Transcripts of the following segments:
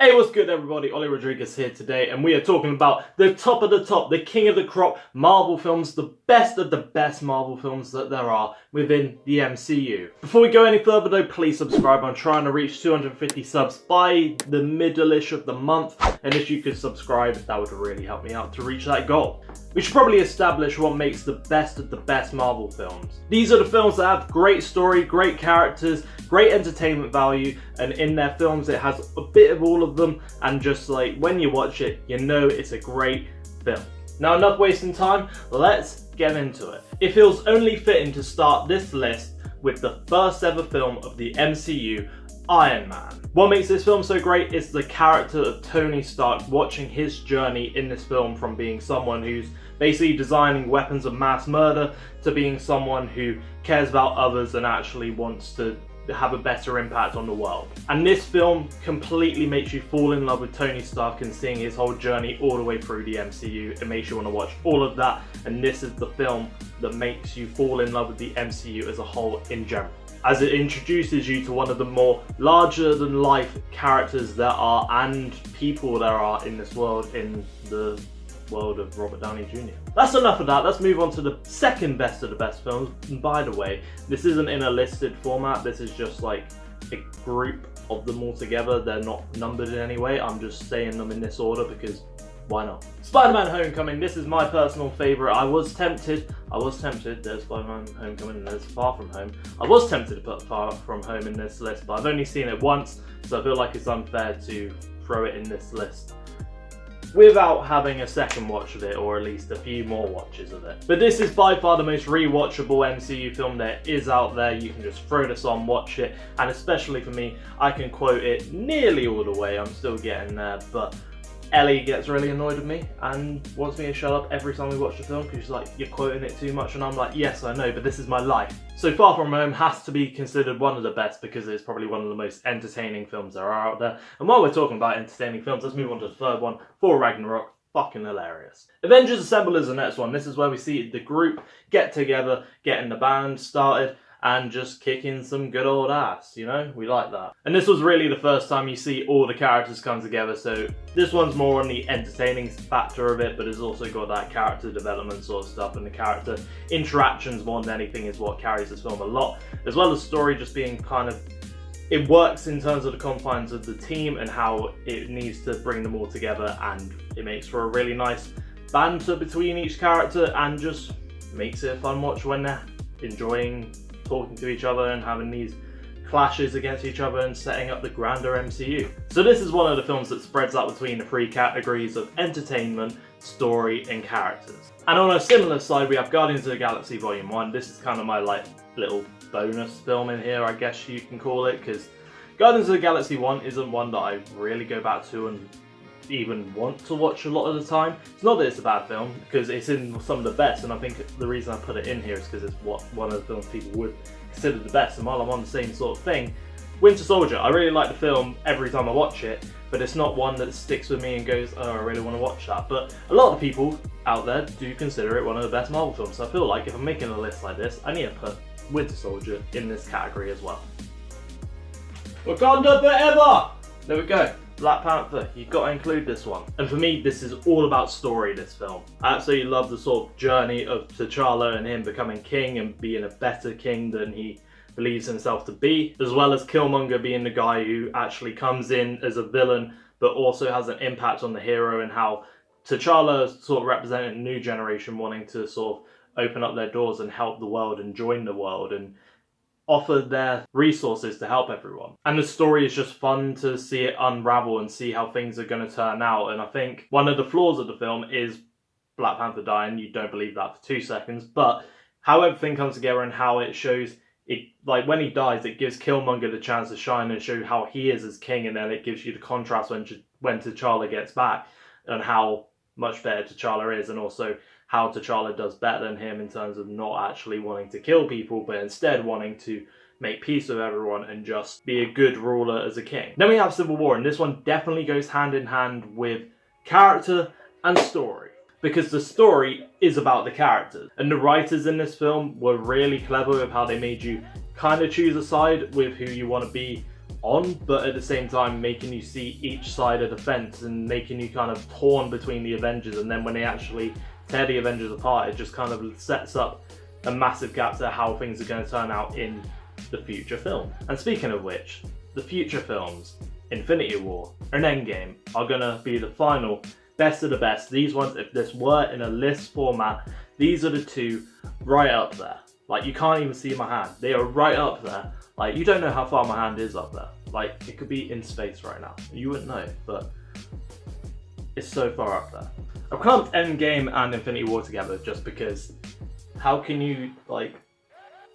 Hey, what's good everybody? Ollie Rodriguez here today, and we are talking about the top of the top, the king of the crop Marvel films, the best of the best Marvel films that there are within the MCU. Before we go any further though, please subscribe. I'm trying to reach 250 subs by the middle-ish of the month, and if you could subscribe, that would really help me out to reach that goal. We should probably establish what makes the best of the best Marvel films. These are the films that have great story, great characters, great entertainment value, and in their films it has a bit of all of them, and just like when you watch it, you know it's a great film. Now enough wasting time, let's get into it. It feels only fitting to start this list with the first ever film of the MCU, Iron Man. What makes this film so great is the character of Tony Stark, watching his journey in this film from being someone who's basically designing weapons of mass murder to being someone who cares about others and actually wants to have a better impact on the world. And this film completely makes you fall in love with Tony Stark and seeing his whole journey all the way through the MCU. It makes you want to watch all of that, and this is the film that makes you fall in love with the MCU as a whole in general, as it introduces you to one of the more larger than life characters there are and people there are in this world, in the world of Robert Downey Jr. That's enough of that. Let's move on to the second best of the best films. And by the way, this isn't in a listed format. This is just like a group of them all together. They're not numbered in any way. I'm just saying them in this order because why not? Spider-Man Homecoming. This is my personal favourite. I was tempted. There's Spider-Man Homecoming and there's Far From Home. I was tempted to put Far From Home in this list, but I've only seen it once, so I feel like it's unfair to throw it in this list without having a second watch of it, or at least a few more watches of it. But this is by far the most rewatchable MCU film there is out there. You can just throw this on, watch it, and especially for me, I can quote it nearly all the way. I'm still getting there, but Ellie gets really annoyed with me and wants me to shut up every time we watch the film because she's like, you're quoting it too much, and I'm like, yes I know, but this is my life. So Far From Home has to be considered one of the best because it's probably one of the most entertaining films there are out there. And while we're talking about entertaining films, let's move on to the third one, Thor Ragnarok. Fucking hilarious. Avengers Assemble is the next one. This is where we see the group get together, getting the band started, and just kicking some good old ass, you know? We like that. And this was really the first time you see all the characters come together, so this one's more on the entertaining factor of it, but it's also got that character development sort of stuff, and the character interactions more than anything is what carries this film a lot, as well as story just being kind of, it works in terms of the confines of the team and how it needs to bring them all together, and it makes for a really nice banter between each character and just makes it a fun watch when they're enjoying talking to each other and having these clashes against each other and setting up the grander MCU. So this is one of the films that spreads out between the three categories of entertainment, story, and characters. And on a similar side, we have Guardians of the Galaxy Volume 1. This is kind of my like little bonus film in here, I guess you can call it, because Guardians of the Galaxy 1 isn't one that I really go back to and even want to watch a lot of the time. It's not that it's a bad film, because it's in some of the best, and I think the reason I put it in here is because it's one of the films people would consider the best. And while I'm on the same sort of thing, Winter Soldier, I really like the film every time I watch it, but it's not one that sticks with me and goes, oh, I really want to watch that. But a lot of people out there do consider it one of the best Marvel films, so I feel like if I'm making a list like this, I need to put Winter Soldier in this category as well. Wakanda forever! There we go. Black Panther, you've got to include this one. And for me, this is all about story, this film. I absolutely love the sort of journey of T'Challa and him becoming king and being a better king than he believes himself to be, as well as Killmonger being the guy who actually comes in as a villain but also has an impact on the hero, and how T'Challa sort of represented a new generation wanting to sort of open up their doors and help the world and join the world and offer their resources to help everyone. And the story is just fun to see it unravel and see how things are going to turn out. And I think one of the flaws of the film is Black Panther dying. You don't believe that for 2 seconds, but how everything comes together and how it shows it, like when he dies, it gives Killmonger the chance to shine and show how he is as king, and then it gives you the contrast when T'Challa gets back and how much better T'Challa is, and also how T'Challa does better than him in terms of not actually wanting to kill people, but instead wanting to make peace with everyone and just be a good ruler as a king. Then we have Civil War, and this one definitely goes hand in hand with character and story, because the story is about the characters. And the writers in this film were really clever with how they made you kind of choose a side with who you want to be on, but at the same time making you see each side of the fence and making you kind of torn between the Avengers, and then when they actually tear the Avengers apart, it just kind of sets up a massive gap to how things are going to turn out in the future film. And speaking of which, the future films, Infinity War and Endgame, are going to be the final best of the best. These ones, if this were in a list format, these are the two right up there. Like, you can't even see my hand. They are right up there. Like, you don't know how far my hand is up there. Like, it could be in space right now. You wouldn't know, but it's so far up there. I've clumped Endgame and Infinity War together just because how can you, like,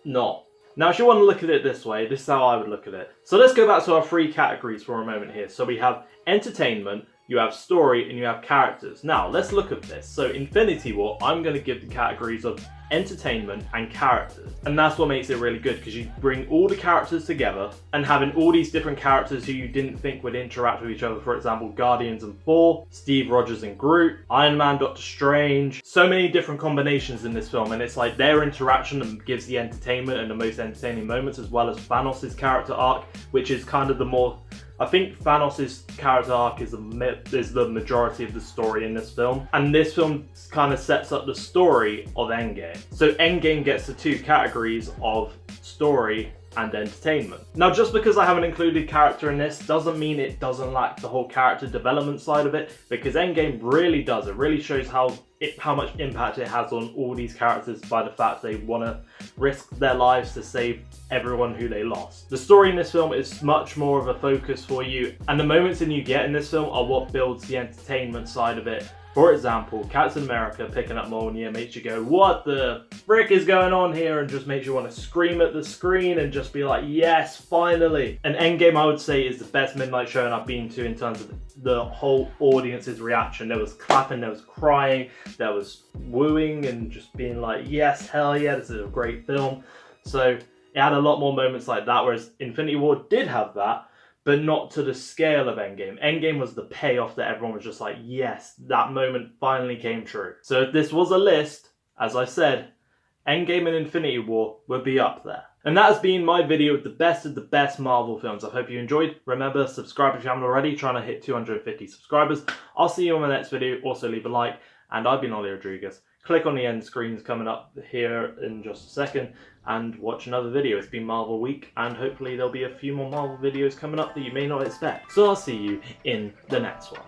not? Now, if you want to look at it this way, this is how I would look at it. So let's go back to our three categories for a moment here. So we have entertainment, you have story, and you have characters. Now, let's look at this. So Infinity War, I'm going to give the categories of entertainment and characters. And that's what makes it really good, because you bring all the characters together, and having all these different characters who you didn't think would interact with each other. For example, Guardians and Thor, Steve Rogers and Groot, Iron Man, Doctor Strange. So many different combinations in this film, and it's like their interaction gives the entertainment and the most entertaining moments, as well as Thanos' character arc, which is kind of the more... I think Thanos' character arc is the majority of the story in this film. And this film kind of sets up the story of Endgame. So Endgame gets the two categories of story and entertainment. Now, just because I haven't included character in this doesn't mean it doesn't lack the whole character development side of it, because Endgame really does. It really shows how much impact it has on all these characters by the fact they want to risk their lives to save everyone who they lost. The story in this film is much more of a focus for you, and the moments that you get in this film are what builds the entertainment side of it. For example, Captain America picking up Mjolnir makes you go, what the frick is going on here? And just makes you want to scream at the screen and just be like, yes, finally. And Endgame, I would say, is the best midnight showing I've been to in terms of the whole audience's reaction. There was clapping, there was crying, there was wooing and just being like, yes, hell yeah, this is a great film. So it had a lot more moments like that, whereas Infinity War did have that, but not to the scale of Endgame. Endgame was the payoff that everyone was just like, yes, that moment finally came true. So if this was a list, as I said, Endgame and Infinity War would be up there. And that has been my video of the best Marvel films. I hope you enjoyed. Remember, subscribe if you haven't already, trying to hit 250 subscribers. I'll see you on the next video. Also leave a like. And I've been Ollie Rodriguez. Click on the end screens coming up here in just a second and watch another video. It's been Marvel Week, and hopefully there'll be a few more Marvel videos coming up that you may not expect. So I'll see you in the next one.